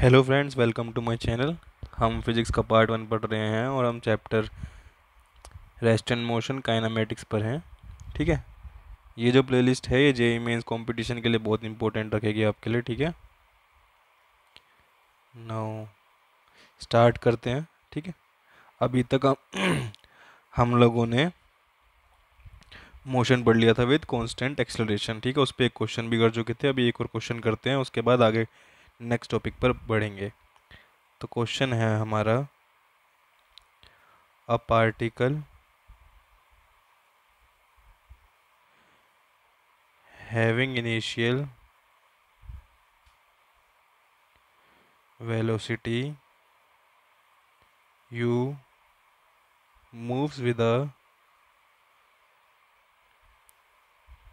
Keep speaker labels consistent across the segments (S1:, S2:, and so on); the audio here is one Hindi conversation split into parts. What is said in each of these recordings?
S1: Hello friends, welcome to my channel. हम फिजिक्स का पार्ट 1 पढ़ रहे हैं और हम chapter rest and motion kinematics पर हैं। ठीक है। ये जो प्लेलिस्ट है ये जेईई मेंस कंपटीशन के लिए बहुत इंपॉर्टेंट रखेगी आपके लिए। ठीक है। नाउ स्टार्ट करते हैं। ठीक है। अभी तक हम लोगों ने मोशन पढ़ लिया था विद कांस्टेंट एक्सेलरेशन। ठीक है। उस पर एक क्वेश्चन भी कर चुके थे। अभी एक और क्वेश्चन करते हैं, उसके बाद आगे नेक्स्ट टॉपिक पर बढ़ेंगे। तो क्वेश्चन है हमारा, a particle having initial velocity u moves with a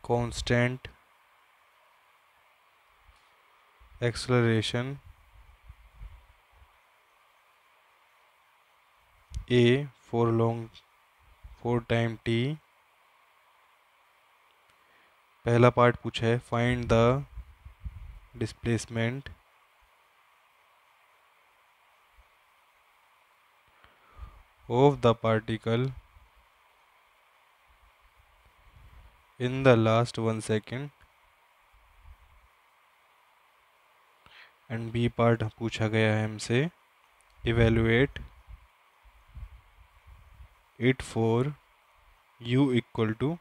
S1: constant acceleration a for time t। पहला पार्ट पूछा है find the displacement of the particle in the last 1 second. And B part पूछा गया है हमसे evaluate it for u equal to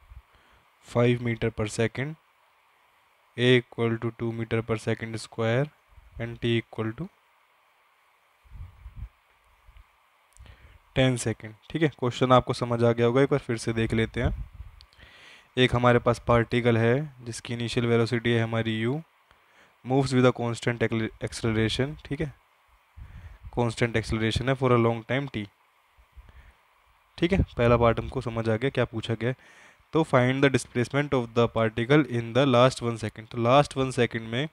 S1: 5 metre पर second, a equal to 2 metre पर second square and t equal to 10 second. ठीक है। क्वेश्चन आपको समझ आ गया होगा, एक बार फिर से देख लेते हैं। एक हमारे पास पार्टिकल है जिसकी इनिशियल वेलोसिटी है हमारी u, moves with a constant acceleration. ठीक है। कांस्टेंट एक्सेलरेशन है for a long time t। ठीक है। पहला पार्ट हमको समझ आ गया क्या पूछा गया है। तो find the displacement of the particle in the last 1 second. तो लास्ट 1 सेकेंड में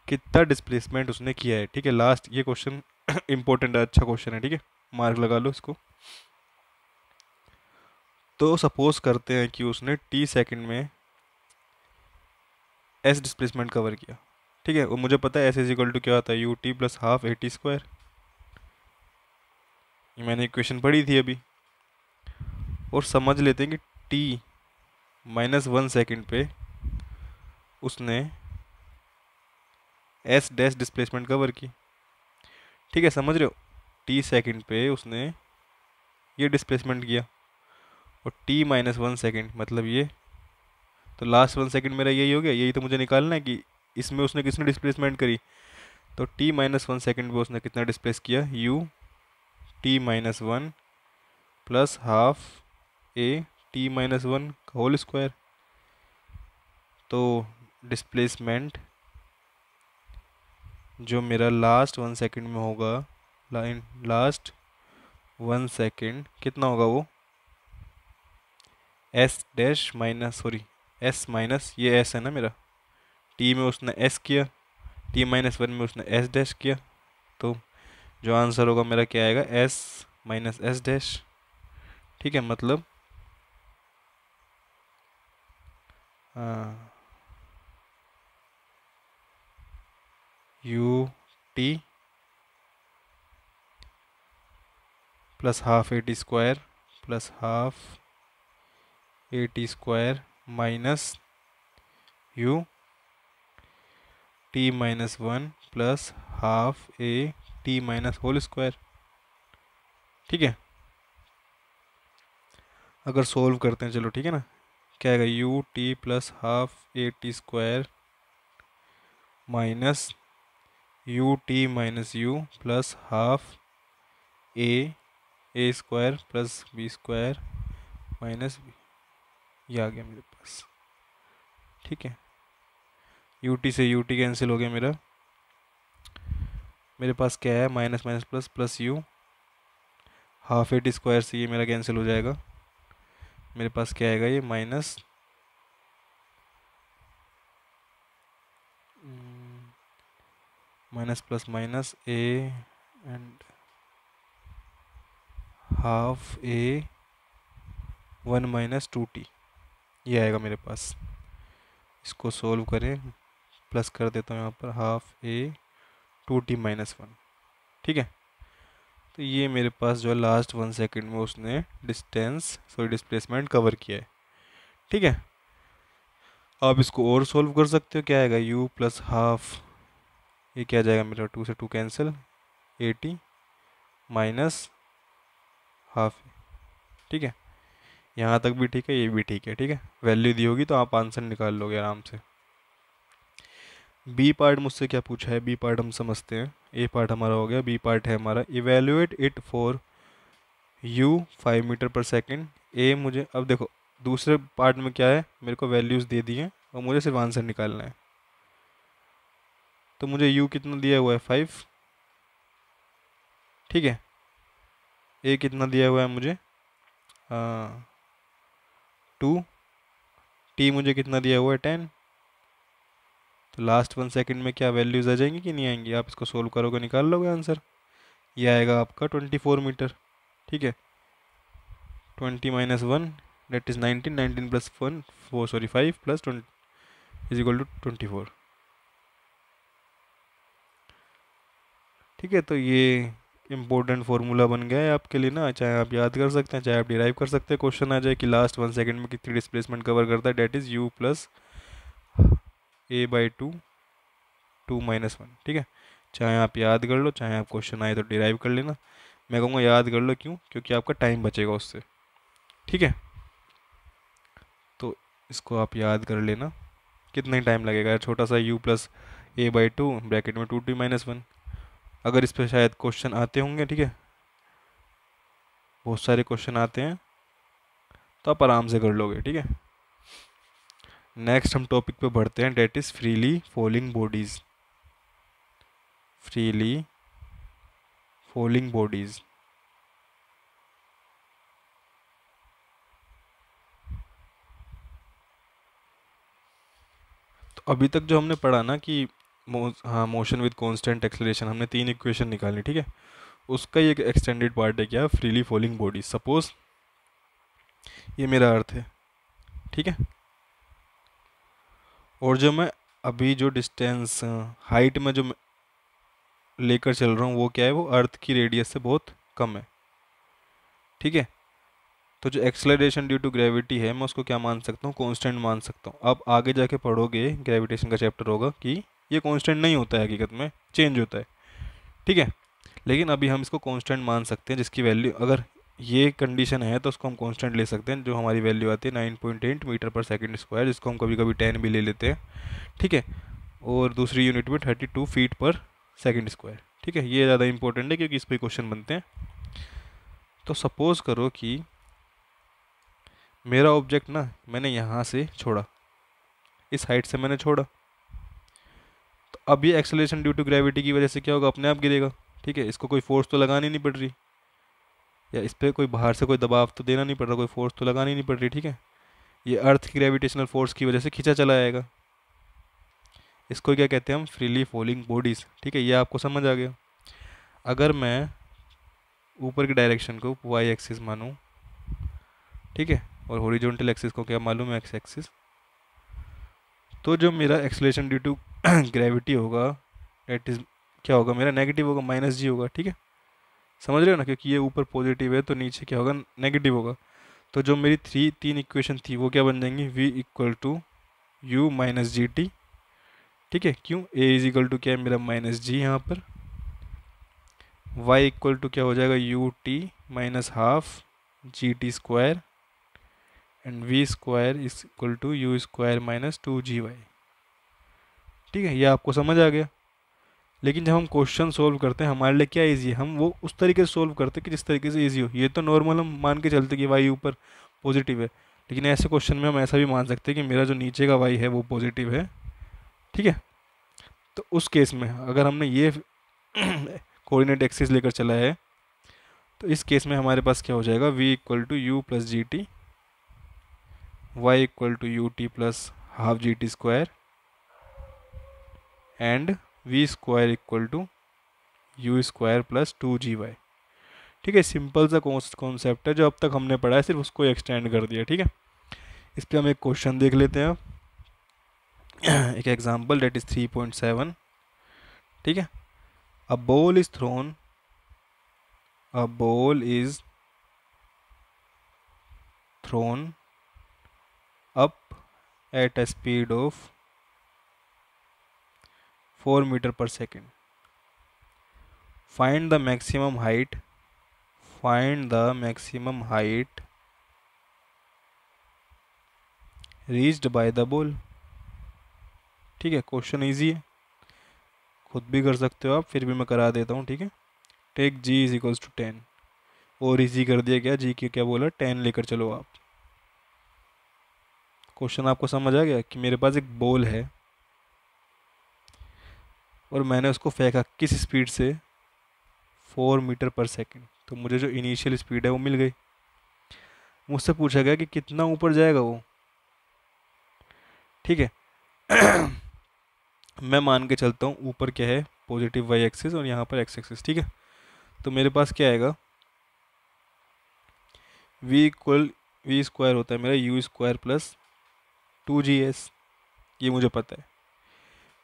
S1: कितना डिस्प्लेसमेंट उसने किया है। ठीक है। लास्ट ये क्वेश्चन इंपॉर्टेंट है, अच्छा क्वेश्चन है। ठीक है। मार्क लगा लो इसको। तो सपोज करते हैं कि उसने टी सेकंड में एस डिस्प्लेसमेंट कवर किया। ठीक है। और मुझे पता है एस इज इक्वल टू क्या होता है, U T plus half A T square. ये मैंने इक्वेशन पढ़ी थी अभी। और समझ लेते हैं कि टी -1 सेकेंड पे उसने एस डैश डिस्प्लेसमेंट कवर की। ठीक है। समझ रहे हो, टी सेकंड पे उसने ये डिस्प्लेसमेंट किया और t -1 सेकेंड मतलब ये। तो लास्ट 1 सेकेंड मेरा यही हो गया, यही तो मुझे निकालना है कि इसमें उसने किसने डिस्प्लेसमेंट करी। तो t -1 सेकेंड पे उसने कितना डिस्प्लेस किया, u t-1 plus half a t-1 का होल स्क्वायर। तो डिस्प्लेसमेंट जो मेरा लास्ट 1 सेकेंड में होगा, लास्ट 1 सेकेंड कितना होगा वो, S dash minus sorry S minus ये एस है ना मेरा, टी में उसने एस किया, t-1 में उसने एस डैश किया। तो जो आंसर होगा मेरा क्या आएगा, एस माइनस एस डैश। ठीक है। मतलब U T plus half A T square plus half A T square minus U t-1 plus half A T minus whole square. ठीक है। अगर सोल्व करते हैं चलो, ठीक है ना, क्या आएगा, U T plus half A T square minus U T minus U plus half A square plus B square minus B. ये आ गया मेरे पास। ठीक है। यू टी से यू टी कैंसिल हो गया मेरा। मेरे पास क्या है, minus minus plus plus U, half A T square से ये मेरा कैंसिल हो जाएगा। मेरे पास क्या आएगा, ये minus minus plus minus A and half A 1 - 2t, ये आएगा मेरे पास। इसको सोल्व करें, प्लस कर देता हूँ यहाँ पर, हाफ ए 2t-1। ठीक है, तो ये मेरे पास जो है लास्ट 1 सेकेंड में उसने डिस्प्लेसमेंट कवर किया है। ठीक है, आप इसको और सोल्व कर सकते हो। क्या आएगा, u प्लस हाफ, ये क्या जाएगा मेरा 2 से 2 कैंसिल, 80 माइनस हाफ। ठीक है, यहाँ तक भी ठीक है, ये भी ठीक है। ठीक है, वैल्यू दी होगी तो आप आंसर निकाल लोगे आराम से। बी पार्ट मुझसे क्या पूछा है, बी पार्ट हम समझते हैं। ए पार्ट हमारा हो गया, बी पार्ट है हमारा evaluate it for u 5 metre पर सेकेंड। ए मुझे, अब देखो दूसरे पार्ट में क्या है, मेरे को वैल्यूज़ दे दी हैं और मुझे सिर्फ आंसर निकालना है। तो मुझे u कितना दिया हुआ है 5। ठीक है, ए कितना दिया हुआ है मुझे 2, टी मुझे कितना दिया हुआ है 10। तो लास्ट 1 सेकेंड में क्या वैल्यूज़ आ जाएंगी कि नहीं आएंगी, आप इसको सोल्व करोगे निकाल लोगे आंसर। ये आएगा आपका 24 मीटर। ठीक है, 20 minus 1 that is 19, 19 plus 1 4 sorry 5 plus 20 is equal to 24। ठीक है, तो ये इम्पोर्टेंट फार्मूला बन गया है आपके लिए ना, चाहे आप याद कर सकते हैं चाहे आप डिराइव कर सकते हैं। क्वेश्चन आ जाए कि लास्ट 1 सेकेंड में कितनी डिस्प्लेसमेंट कवर करता है, that is u plus a/2 2-1। ठीक है, चाहे आप याद कर लो, चाहे आप क्वेश्चन आए तो डिराइव कर लेना। मैं कहूँगा याद कर लो, क्यों, क्योंकि आपका टाइम बचेगा उससे। ठीक है, तो इसको आप याद कर लेना। कितना ही टाइम लगेगा, छोटा सा u प्लस a/2 ब्रैकेट में 2t-1। अगर इस पर शायद क्वेश्चन आते होंगे, ठीक है, बहुत सारे क्वेश्चन आते हैं, तो आप आराम से कर लोगे। ठीक है, नेक्स्ट हम टॉपिक पे बढ़ते हैं, that is freely falling bodies. Freely falling bodies, तो अभी तक जो हमने पढ़ा ना कि मोशन विद कांस्टेंट एक्सेलरेशन, हमने 3 इक्वेशन निकाली। ठीक है, उसका एक एक्सटेंडेड पार्ट है क्या, फ्रीली फॉलिंग बॉडी। सपोज ये मेरा अर्थ है। ठीक है, और जो मैं अभी जो डिस्टेंस हाइट में जो लेकर चल रहा हूँ वो क्या है, वो अर्थ की रेडियस से बहुत कम है। ठीक है, तो जो एक्सेलरेशन ड्यू टू ग्रेविटी है मैं उसको क्या मान सकता हूँ, कांस्टेंट मान सकता हूँ। अब आगे जाके पढ़ोगे, ग्रेविटेशन का चैप्टर होगा कि ये कांस्टेंट नहीं होता है, हकीकत में चेंज होता है। ठीक है, लेकिन अभी हम इसको कांस्टेंट मान सकते हैं, जिसकी वैल्यू, अगर ये कंडीशन है तो उसको हम कांस्टेंट ले सकते हैं, जो हमारी वैल्यू आती है 9.8 मीटर पर सेकंड स्क्वायर, जिसको हम कभी कभी 10 भी ले लेते हैं। ठीक है, और दूसरी यूनिट में 32 फीट पर सेकंड स्क्वायर। ठीक है, ये ज़्यादा इंपॉर्टेंट है क्योंकि इस पर क्वेश्चन बनते हैं। तो सपोज करो कि मेरा ऑब्जेक्ट ना मैंने यहाँ से छोड़ा, इस हाइट से मैंने छोड़ा, तो अब ये एक्सेलरेशन ड्यू टू ग्रेविटी की वजह से क्या होगा, अपने आप गिरेगा। ठीक है, इसको कोई फोर्स तो लगानी नहीं पड़ रही, या इस पर कोई बाहर से कोई दबाव तो देना नहीं पड़ रहा, कोई फोर्स तो लगानी नहीं पड़ रही। ठीक है, ये अर्थ की ग्रेविटेशनल फोर्स की वजह से खींचा चला आएगा। इसको क्या कहते हैं हम, फ्रीली फॉलिंग बॉडीज़। ठीक है, ये आपको समझ आ गया। अगर मैं ऊपर की डायरेक्शन को वाई एक्सिस मानूँ, ठीक है, और हॉरिजॉन्टल एक्सिस को क्या मालूम है, एक्स एक्सिस, तो जो मेरा एक्सेलरेशन ड्यू टू ग्रेविटी होगा डेट इज क्या होगा, मेरा नेगेटिव होगा, -g होगा। ठीक है, समझ रहे हो ना, क्योंकि ये ऊपर पॉजिटिव है तो नीचे क्या होगा, नेगेटिव होगा। तो जो मेरी तीन इक्वेशन थी वो क्या बन जाएंगी, v equal to u minus g t. ठीक है, क्यों, a इज इक्वल टू क्या है मेरा -g यहाँ पर, y इक्वल टू क्या हो जाएगा, u t minus half g t square, and v square is equal to u square minus 2gy। ठीक है, ये आपको समझ आ गया। लेकिन जब हम क्वेश्चन सोल्व करते हैं हमारे लिए क्या इजी है, हम वो उस तरीके से सोल्व करते हैं कि जिस तरीके से इजी हो। ये तो नॉर्मल हम मान के चलते कि वाई ऊपर पॉजिटिव है, लेकिन ऐसे क्वेश्चन में हम ऐसा भी मान सकते हैं कि मेरा जो नीचे का वाई है वो पॉजिटिव है। ठीक है, तो उस केस में अगर हमने ये कोऑर्डिनेट एक्सिस लेकर चला है, तो इस केस में हमारे पास क्या हो जाएगा, v equal to u plus g t, y equal to u T plus half g t square, and v square equal to u square plus 2gy। ठीक है, सिंपल सा कॉन्सेप्ट है, जो अब तक हमने पढ़ा है सिर्फ उसको एक्सटेंड कर दिया। ठीक है, इस पर हम एक क्वेश्चन देख लेते हैं अब एक एग्जांपल, डेट इज 3.7। ठीक है, A ball is thrown. A ball is thrown up at a speed of 4 meter per second. Find the maximum height. Find the maximum height reached by the ball. ठीक है, क्वेश्चन इजी है, खुद भी कर सकते हो आप, फिर भी मैं करा देता हूँ, ठीक है। Take g is equals to 10, और इजी कर दिया क्या, g की क्या बोला, 10 लेकर चलो आप। क्वेश्चन आपको समझ आ गया कि मेरे पास एक बॉल है और मैंने उसको फेंका किस स्पीड से, 4 मीटर पर सेकेंड। तो मुझे जो इनिशियल स्पीड है वो मिल गई। मुझसे पूछा गया कि कितना ऊपर जाएगा वो, ठीक है। मैं मान के चलता हूँ ऊपर क्या है, पॉजिटिव वाई एक्सिस और यहाँ पर एक्स एक्सिस, ठीक है। तो मेरे पास क्या आएगा, वी स्क्वायर होता है मेरा यू स्क्वायर प्लस 2GS, ये मुझे पता है।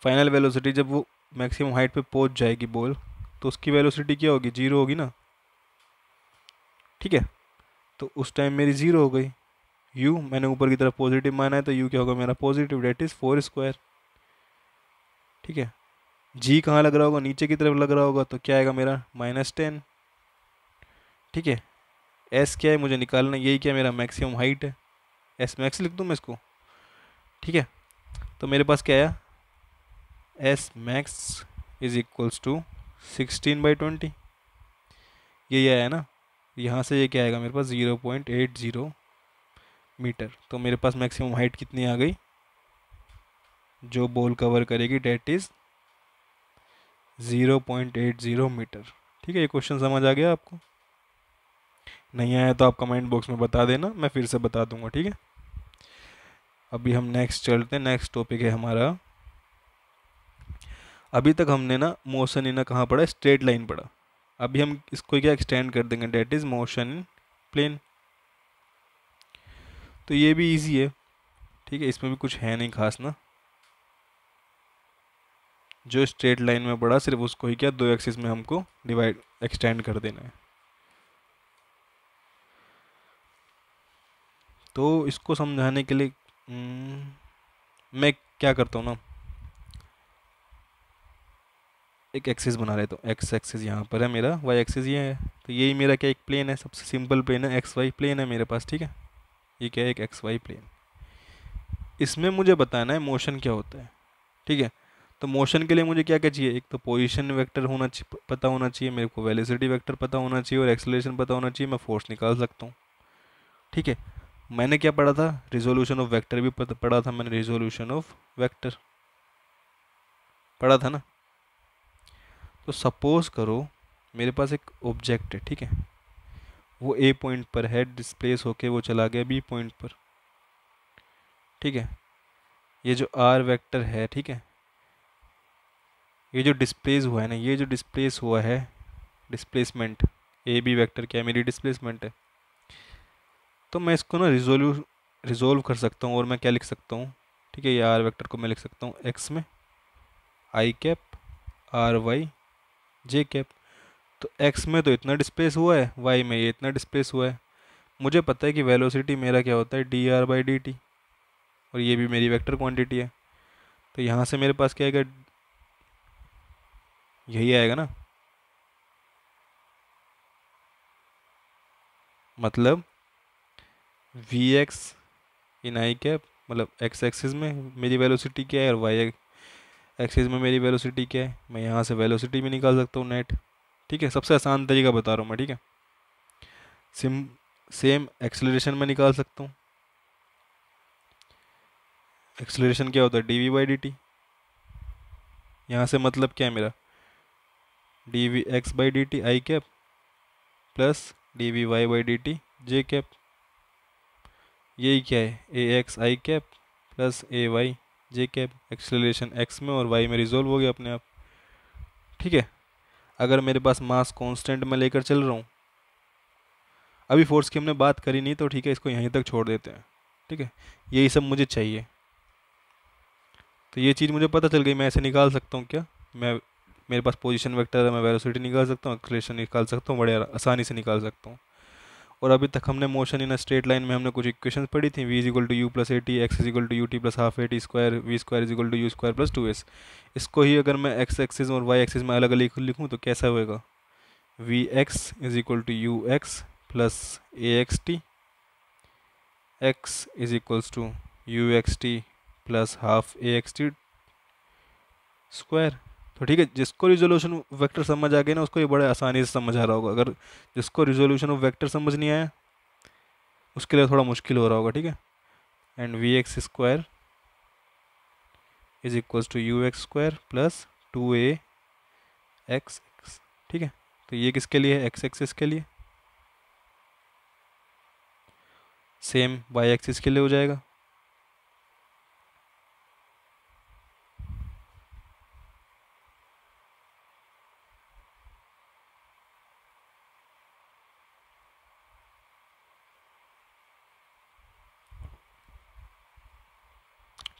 S1: फाइनल वेलोसिटी जब वो मैक्सिमम हाइट पे पहुंच जाएगी बॉल, तो उसकी वेलोसिटी क्या होगी, 0 होगी ना, ठीक है। तो उस टाइम मेरी 0 हो गई। u मैंने ऊपर की तरफ पॉजिटिव माना है, तो u क्या होगा मेरा पॉजिटिव, डेट इज 4 स्क्वायर, ठीक है। g कहाँ लग रहा होगा, नीचे की तरफ लग रहा होगा, तो क्या आएगा मेरा -10, ठीक है। s क्या है मुझे निकालना, यही क्या मेरा मैक्सिमम हाइट है, s मैक्स लिख दूँ मैं इसको, ठीक है। तो मेरे पास क्या आया, s max is equals to 16/20, ये आया ना। यहाँ से ये क्या आएगा मेरे पास 0.80 मीटर। तो मेरे पास मैक्सिमम हाइट कितनी आ गई जो बॉल कवर करेगी, डेट इज 0.80 मीटर, ठीक है। ये क्वेश्चन समझ आ गया आपको, नहीं आया तो आप कमेंट बॉक्स में बता देना, मैं फिर से बता दूंगा, ठीक है। अभी हम नेक्स्ट चलते हैं, नेक्स्ट टॉपिक है हमारा। अभी तक हमने ना मोशन इन कहाँ पढ़ा, स्ट्रेट लाइन पढ़ा। अभी हम इसको क्या एक्सटेंड कर देंगे, that is motion in plane. तो ये भी इजी है, ठीक है, इसमें भी कुछ है नहीं खास ना। जो स्ट्रेट लाइन में पढ़ा सिर्फ उसको ही क्या 2 एक्सिस में हमको डिवाइड एक्सटेंड कर देना है। तो इसको समझाने के लिए मैं क्या करता हूँ ना, एक एक्सिस बना लेता हूँ। एक्स एक्सिस यहाँ पर है मेरा, वाई एक्सिस ये है, तो यही मेरा क्या एक प्लेन है, सबसे सिंपल प्लेन है, एक्स वाई प्लेन है मेरे पास, ठीक है। ये क्या है, एक एक्स वाई प्लेन। इसमें मुझे बताना है मोशन क्या होता है, ठीक है। तो मोशन के लिए मुझे क्या क्या चाहिए, एक तो पोजीशन वेक्टर होना चाहिए, पता होना चाहिए मेरे को, वेलोसिटी वेक्टर पता होना चाहिए, और एक्सेलरेशन पता होना चाहिए, मैं फोर्स निकाल सकता हूँ, ठीक है। मैंने क्या पढ़ा था, रिजोल्यूशन ऑफ वेक्टर भी पढ़ा था मैंने, रिजोल्यूशन ऑफ वेक्टर पढ़ा था ना। तो सपोज करो मेरे पास एक ऑब्जेक्ट है, ठीक है, वो ए पॉइंट पर है, डिस्प्लेस होके वो चला गया बी पॉइंट पर, ठीक है। ये जो आर वेक्टर है, ठीक है, ये जो डिस्प्लेस हुआ है ना, ये जो डिस्प्लेस हुआ है, डिस्प्लेसमेंट, ए बी वेक्टर क्या है, मेरी डिस्प्लेसमेंट है। तो मैं इसको ना रिजोल्व कर सकता हूँ, और मैं क्या लिख सकता हूँ, ठीक है, ये आर वेक्टर को मैं लिख सकता हूँ एक्स में आई कैप, आर वाई जे कैप। तो एक्स में तो इतना डिस्प्लेस हुआ है, वाई में ये इतना डिस्प्लेस हुआ है। मुझे पता है कि वेलोसिटी मेरा क्या होता है, dr/dt, और ये भी मेरी वेक्टर क्वांटिटी है। तो यहाँ से मेरे पास क्या आएगा, यही आएगा ना, मतलब vx इन आई कैप, मतलब एक्स एक्सिस में मेरी वेलोसिटी क्या है और वाई एक्सिस में मेरी वेलोसिटी क्या है। मैं यहाँ से वेलोसिटी भी निकाल सकता हूँ नेट, ठीक है। सबसे आसान तरीका बता रहा हूँ मैं, ठीक है। सेम एक्सेलरेशन में निकाल सकता हूँ। एक्सेलरेशन क्या होता है, dv/dt। यहाँ से मतलब क्या है मेरा, dvx/dt आई कैप प्लस dvy/dt जे कैप। यही क्या है, ax आई कैप प्लस ay जे कैप। एक्सेलरेशन x में और y में रिजोल्व हो गया अपने आप, ठीक है। अगर मेरे पास मास कांस्टेंट में लेकर चल रहा हूँ, अभी फोर्स की हमने बात करी नहीं, तो ठीक है, इसको यहीं तक छोड़ देते हैं, ठीक है। यही सब मुझे चाहिए। तो ये चीज़ मुझे पता चल गई, मैं ऐसे निकाल सकता हूँ क्या, मैं मेरे पास पोजीशन वेक्टर है, मैं वेलोसिटी निकाल सकता हूँ, एक्सेलरेशन निकाल सकता हूँ, बड़े आसानी से निकाल सकता हूँ। और अभी तक हमने motion in a straight line में हमने कुछ इक्वेशंस पढ़ी थी, v is equal to u plus a t, x is equal to u T plus half A T square, v square is equal to u square plus 2s। इसको ही अगर मैं एक्स एक्सिस और वाई एक्सिस में अलग अलग लिखूँ तो कैसा होएगा, v x is equal to u x plus a x T, x is equals to u x t plus half a x t square. तो ठीक है, जिसको रिजोल्यूशन ऑफ वेक्टर समझ आ गया ना उसको ये बड़े आसानी से समझ आ रहा होगा। अगर जिसको रिजोल्यूशन ऑफ वेक्टर समझ नहीं आया उसके लिए थोड़ा मुश्किल हो रहा होगा, ठीक है। And v x square is equals to u x square plus 2a x, ठीक है। तो ये किसके लिए है, एक्स एक्सिस के लिए। सेम वाई एक्सिस के लिए हो जाएगा।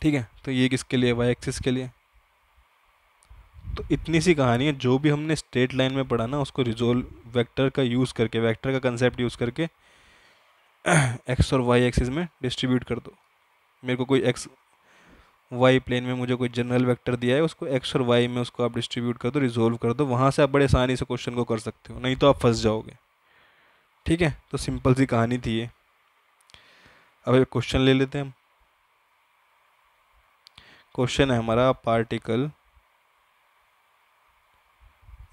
S1: ठीक है, तो ये किसके लिए, वाई एक्सिस के लिए। तो इतनी सी कहानी है, जो भी हमने स्ट्रेट लाइन में पढ़ा ना उसको रिजोल्व वेक्टर का यूज़ करके, वेक्टर का कंसेप्ट यूज़ करके एक्स और वाई एक्सिस में डिस्ट्रीब्यूट कर दो। मेरे को कोई एक्स वाई प्लेन में मुझे कोई जनरल वेक्टर दिया है, उसको एक्स और वाई में उसको आप डिस्ट्रीब्यूट कर दो, रिजोल्व कर दो, वहाँ से आप बड़े आसानी से क्वेश्चन को कर सकते हो, नहीं तो आप फंस जाओगे। ठीक है, तो सिंपल सी कहानी थी ये। अब एक क्वेश्चन ले लेते हैं हम। क्वेश्चन है हमारा, particle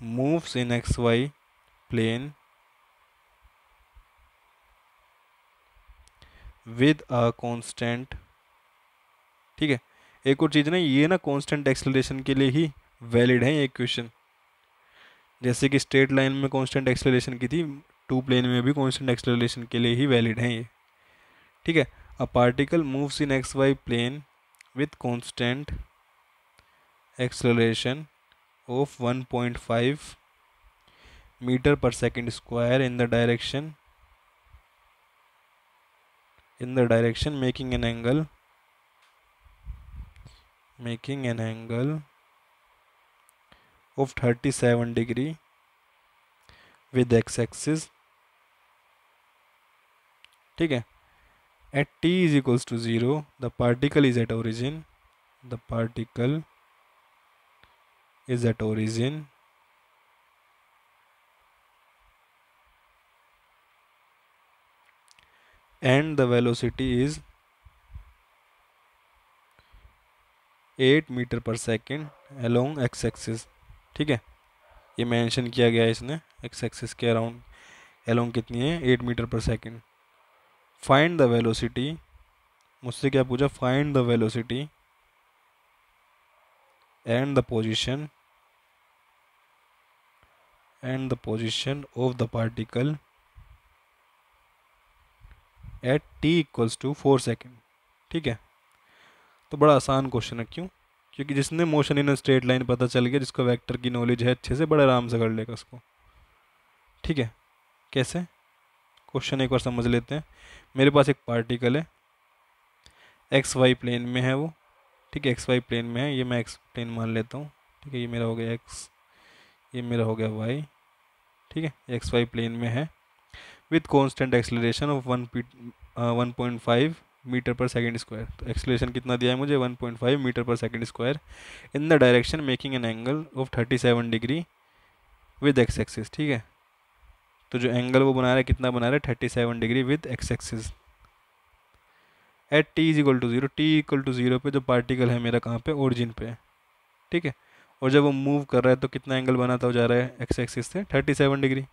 S1: moves in x y plane with a constant. ठीक है, एक और चीज़ ना, ये ना कांस्टेंट एक्सेलरेशन के लिए ही वैलिड है ये इक्वेशन। जैसे कि स्ट्रेट लाइन में कांस्टेंट एक्सेलरेशन की थी, टू प्लेन में भी कांस्टेंट एक्सेलरेशन के लिए ही वैलिड है ये। ठीक है, a particle moves in x y plane with constant acceleration of 1.5 meter per second square in the direction making an angle of 37 degree with x-axis। ठीक है, at t is equals to 0 the particle is at origin and the velocity is 8 meter per second along x-axis। ठीक है, ये मेंशन किया गया है इसने, x-axis के अराउंड along कितनी है, 8 मीटर पर सेकेंड। फाइंड द वेलोसिटी, मुझसे क्या पूछा, find the velocity and the position of the particle at t equals to 4 second. ठीक है, तो बड़ा आसान क्वेश्चन है, क्यों, क्योंकि जिसने मोशन इन स्ट्रेट लाइन पता चल गया, जिसको वेक्टर की नॉलेज है अच्छे से, बड़े आराम से कर लेगा उसको। ठीक है, कैसे, क्वेश्चन एक बार समझ लेते हैं। मेरे पास एक पार्टिकल है, एक्स वाई प्लेन में है वो। ठीक है, एक्स वाई प्लेन में है, ये मैं एक्स प्लेन मान लेता हूँ। ठीक है, ये मेरा हो गया एक्स, ये मेरा हो गया वाई। ठीक है, एक्स वाई प्लेन में है with constant acceleration of 1.5 metre पर सेकेंड स्क्वायर। तो एक्सेलरेशन कितना दिया है मुझे, 1.5 मीटर पर second square in the direction making an angle of 37 degree with x axis. ठीक है, तो जो एंगल वो बना रहा है, कितना बना रहा है, 37 degree with x axis at t is equal to 0। T equal to 0 पे जो पार्टिकल है मेरा कहाँ पे, ओरिजिन पे है। ठीक है, और जब वो मूव कर रहा है तो कितना एंगल बनाता हो जा रहा है एक्स एक्सिस से, 37 डिग्री। ये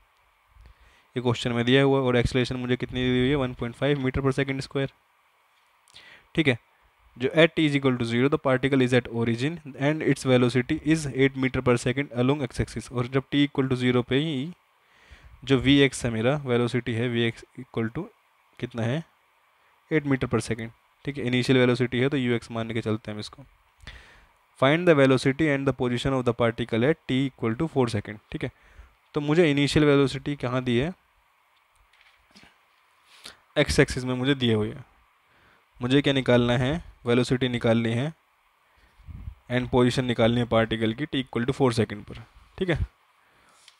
S1: क्वेश्चन में दिया हुआ, और एक्सेलरेशन मुझे कितनी दी हुई है, 1.5 मीटर पर सेकेंड स्क्वायर। ठीक है, जो at t is equal to 0 the particle is at origin and its velocity is 8 metre पर सेकेंड अलोंग एक्स एक्सिस। और जब टी इक्वल टू 0 पे ही जो वी एक्स है मेरा, वेलोसिटी है वी एक्स इक्वल टू कितना है, 8 मीटर पर सेकेंड। ठीक है, इनिशियल वेलोसिटी है तो यू एक्स मान के चलते हैं हम इसको। Find the velocity and the position of the particle at t equal to 4 second. ठीक है, तो मुझे इनिशियल वेलोसिटी कहाँ दी है, एक्स एक्सिस में मुझे दिए हुए है। मुझे क्या निकालना है, वेलोसिटी निकालनी है एंड पोजीशन निकालनी है पार्टिकल की टी इक्वल टू 4 सेकेंड पर। ठीक है,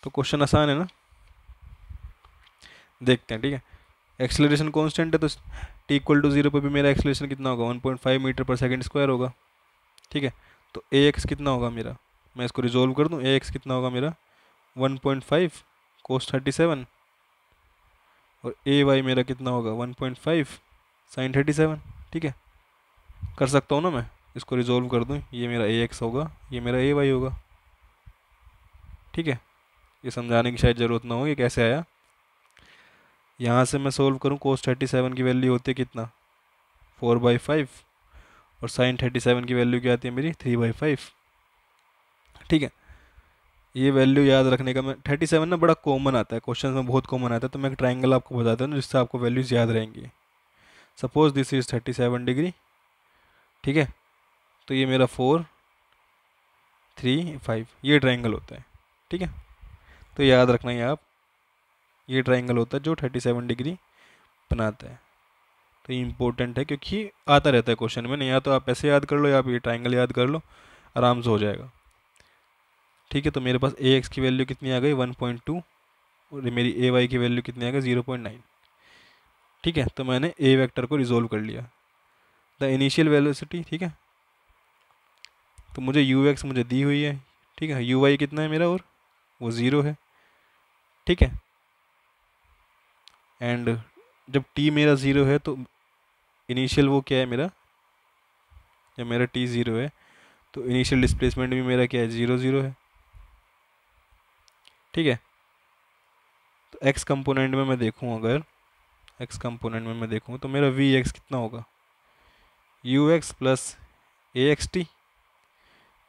S1: तो क्वेश्चन आसान है ना, देखते हैं। ठीक है, एक्सेलरेशन कांस्टेंट है तो टी इक्वल टू 0 पर भी मेरा एक्सेलरेशन कितना होगा, 1.5 मीटर पर सेकंड स्क्वायर होगा। ठीक है, तो ए एक्स कितना होगा मेरा, मैं इसको रिजोल्व कर दूं, ए एक्स कितना होगा मेरा 1.5 कोस 37, और ए वाई मेरा कितना होगा 1.5 साइन 37। ठीक है, कर सकता हूँ ना मैं, इसको रिजोल्व कर दूँ, ये मेरा ए एक्स होगा, ये मेरा ए वाई होगा। ठीक है, ये समझाने की शायद ज़रूरत ना हो ये कैसे आया। यहाँ से मैं सोल्व करूँ, कोस 37 की वैल्यू होती है कितना 4/5, और साइन 37 की वैल्यू क्या आती है मेरी 3/5। ठीक है, ये वैल्यू याद रखने का, मैं 37 ना बड़ा कॉमन आता है क्वेश्चन में, बहुत कॉमन आता है, तो मैं एक ट्राइंगल आपको बताता हूँ जिससे आपको वैल्यूज याद रहेंगी। Suppose this is 37 degree. ठीक है, तो ये मेरा 4 3 5 ये ट्राइंगल होता है। ठीक है, तो याद रखना है आप, ये ट्राइंगल होता है जो 37 डिग्री बनाता है। तो ये इंपॉर्टेंट है क्योंकि आता रहता है क्वेश्चन में, नहीं या तो आप ऐसे याद कर लो या आप ये ट्राइंगल याद कर लो, आराम से हो जाएगा। ठीक है, तो मेरे पास ए एक्स की वैल्यू कितनी आ गई 1.2, और मेरी ए वाई की वैल्यू कितनी आ गई 0.9। ठीक है, तो मैंने ए वेक्टर को रिजोल्व कर लिया, द इनिशियल वेलोसिटी। ठीक है, तो मुझे यू एक्स मुझे दी हुई है। ठीक है, यू वाई कितना है मेरा, और वो 0 है। ठीक है, एंड जब टी मेरा 0 है तो इनिशियल वो क्या है मेरा, जब मेरा टी 0 है तो इनिशियल डिस्प्लेसमेंट भी मेरा क्या है 0 0 है। ठीक है, तो एक्स कंपोनेंट में मैं देखूँ, अगर एक्स कंपोनेंट में मैं देखूँ तो मेरा वी एक्स कितना होगा u x plus a x t.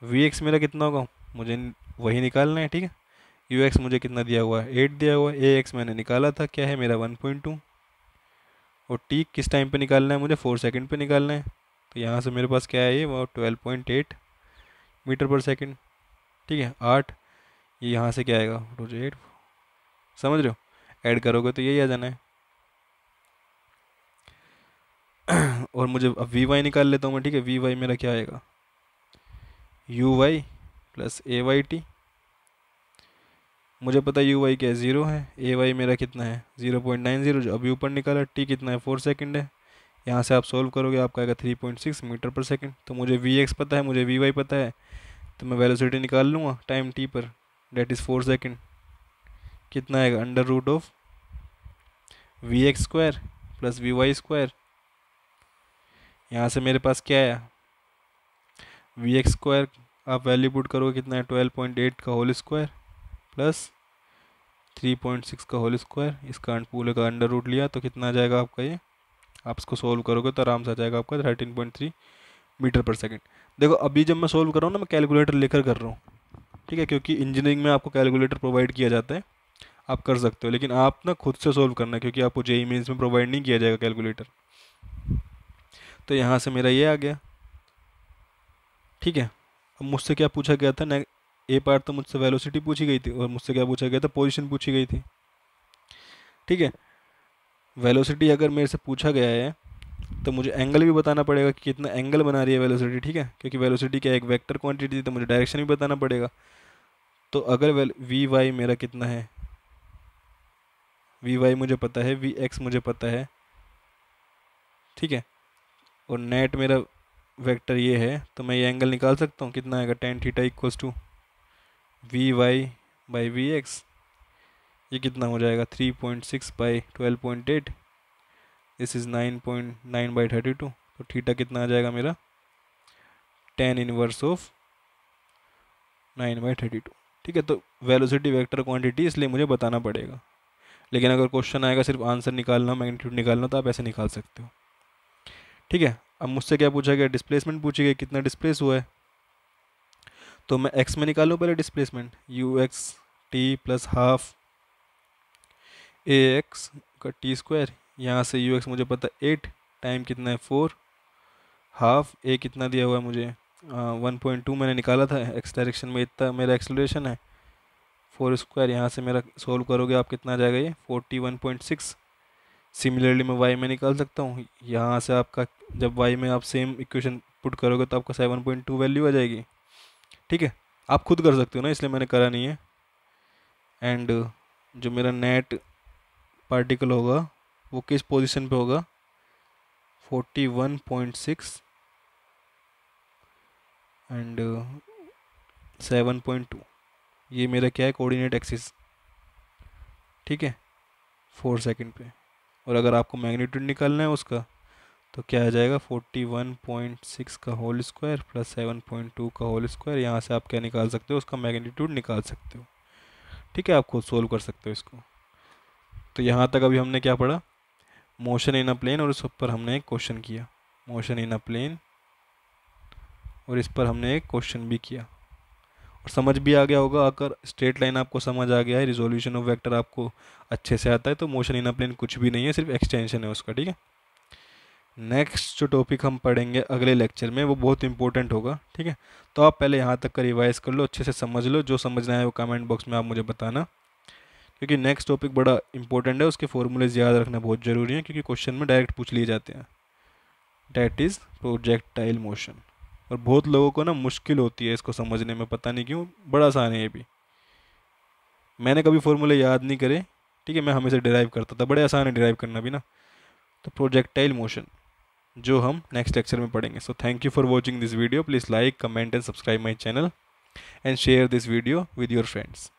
S1: V x मेरा कितना होगा, मुझे वही निकालना है। ठीक है, यू एक्स मुझे कितना दिया हुआ है 8 दिया हुआ है, ए एक्स मैंने निकाला था क्या है मेरा 1.2, और टी किस टाइम पे निकालना है मुझे 4 सेकंड पे निकालना है। तो यहाँ से मेरे पास क्या है ये वो 12.8 मीटर पर सेकंड। ठीक है, 8, ये यहाँ से क्या आएगा 8, समझ रहे हो, ऐड करोगे तो यही आ जाना है। और मुझे अब वी वाई निकाल लेता हूँ मैं। ठीक है, वी वाई मेरा क्या आएगा u y plus a y t. मुझे पता है यू वाई क्या है 0 है, ए वाई मेरा कितना है 0.90, जो अभी ऊपर निकाला, टी कितना है 4 सेकंड है। यहाँ से आप सोल्व करोगे आपका आएगा 3.6 मीटर पर सेकंड। तो मुझे वी एक्स पता है, मुझे वी वाई पता है, तो मैं वेलोसिटी निकाल लूँगा टाइम टी पर, डेट इज़ 4 सेकंड। कितना आएगा under root of v x square plus v y square. यहाँ से मेरे पास क्या आया वी एक्स स्क्वायर, आप वैल्यू पुट करोगे कितना है 12.8 का होल स्क्वायर प्लस 3.6 का होल स्क्वायर, इसका पूरे का अंडर रूट लिया तो कितना आ जाएगा आपका ये, आप इसको सोल्व करोगे तो आराम से आ जाएगा आपका 13.3 मीटर पर सेकंड। देखो अभी जब मैं सोल्व कर रहा हूँ ना, मैं कैलकुलेटर लेकर कर रहा हूँ। ठीक है, क्योंकि इंजीनियरिंग में आपको कैलकुलेटर प्रोवाइड किया जाता है, आप कर सकते हो, लेकिन आप ना खुद से सोल्व करना है क्योंकि आपको जेईई मेंस में प्रोवाइड नहीं किया जाएगा कैलकुलेटर। तो यहाँ से मेरा ये आ गया। ठीक है, अब मुझसे क्या पूछा गया था ना, ए पार्ट तो मुझसे वेलोसिटी पूछी गई थी, और मुझसे क्या पूछा गया था पोजीशन पूछी गई थी। ठीक है, वेलोसिटी अगर मेरे से पूछा गया है तो मुझे एंगल भी बताना पड़ेगा कि कितना एंगल बना रही है वेलोसिटी। ठीक है, क्योंकि वेलोसिटी क्या एक वेक्टर क्वांटिटी थी, तो मुझे डायरेक्शन भी बताना पड़ेगा। तो अगर वी वाई मेरा कितना है, वी वाई मुझे पता है, वी एक्स मुझे पता है। ठीक है, और नेट मेरा वेक्टर ये है, तो मैं ये एंगल निकाल सकता हूँ कितना आएगा tan theta equals to v y by v x. ये कितना हो जाएगा 3.6 बाई 12.8, दिस इज़ 9.9 बाई 32। तो थीटा कितना आ जाएगा मेरा टेन इनवर्स ऑफ 9/32। ठीक है, तो वेलोसिटी वेक्टर क्वांटिटी इसलिए मुझे बताना पड़ेगा, लेकिन अगर क्वेश्चन आएगा सिर्फ आंसर निकालना, मैग्नीट्यूड निकालना, तो आप ऐसे निकाल सकते हो। ठीक है, अब मुझसे क्या पूछा गया, डिस्प्लेसमेंट पूछी गई, कितना डिस्प्लेस हुआ है, तो मैं एक्स में निकालूँ पहले displacement, you x t plus half a x का टी स्क्वायर। यहाँ से यू एक्स मुझे पता 8, टाइम कितना है 4, हाफ ए कितना दिया हुआ है मुझे 1.2 मैंने निकाला था, एक्स डायरेक्शन में इतना मेरा एक्सेलरेशन है, 4 स्क्वायर। यहाँ से मेरा सोल्व करोगे आप कितना आ जाएगा ये 41.6। सिमिलरली मैं वाई में निकाल सकता हूँ, यहाँ से आपका जब वाई में आप सेम इक्वेशन पुट करोगे तो आपका 7.2 वैल्यू आ जाएगी। ठीक है, आप खुद कर सकते हो ना, इसलिए मैंने करा नहीं है। एंड जो मेरा नेट पार्टिकल होगा वो किस पोजीशन पे होगा, 41.6 एंड 7.2, ये मेरा क्या है, कोऑर्डिनेट एक्सिस, ठीक है, 4 सेकंड पे। और अगर आपको मैग्नीट्यूड निकालना है उसका तो क्या आ जाएगा, 41.6 का होल स्क्वायर प्लस 7.2 का होल स्क्वायर। यहाँ से आप क्या निकाल सकते हो, उसका मैग्नीट्यूड निकाल सकते हो, ठीक है। आप खुद सोल्व कर सकते हो इसको। तो यहाँ तक अभी हमने क्या पढ़ा, मोशन इन अ प्लेन, और उस पर हमने एक क्वेश्चन किया, मोशन इन अ प्लेन, और इस पर हमने एक क्वेश्चन भी किया और समझ भी आ गया होगा। अगर स्ट्रेट लाइन आपको समझ आ गया है, रिजोल्यूशन ऑफ वेक्टर आपको अच्छे से आता है, तो मोशन इन अ प्लेन कुछ भी नहीं है, सिर्फ एक्सटेंशन है उसका, ठीक है। नेक्स्ट जो टॉपिक हम पढ़ेंगे अगले लेक्चर में वो बहुत इंपॉर्टेंट होगा, ठीक है। तो आप पहले यहाँ तक का रिवाइज कर लो, अच्छे से समझ लो, जो समझना है वो कमेंट बॉक्स में आप मुझे बताना, क्योंकि नेक्स्ट टॉपिक बड़ा इंपॉर्टेंट है, उसके फॉर्मूलेज याद रखना बहुत ज़रूरी है, क्योंकि क्वेश्चन में डायरेक्ट पूछ लिए जाते हैं। That is projectile motion. और बहुत लोगों को ना मुश्किल होती है इसको समझने में, पता नहीं क्यों, बड़ा आसान है ये भी। मैंने कभी फॉर्मूले याद नहीं करे, ठीक है, मैं हमेशा डिराइव करता था, बड़े आसान है डिराइव करना भी ना। तो प्रोजेक्टाइल मोशन जो हम नेक्स्ट लेक्चर में पढ़ेंगे। So thank you for watching this video, please like, comment and subscribe my channel and share this video with your friends.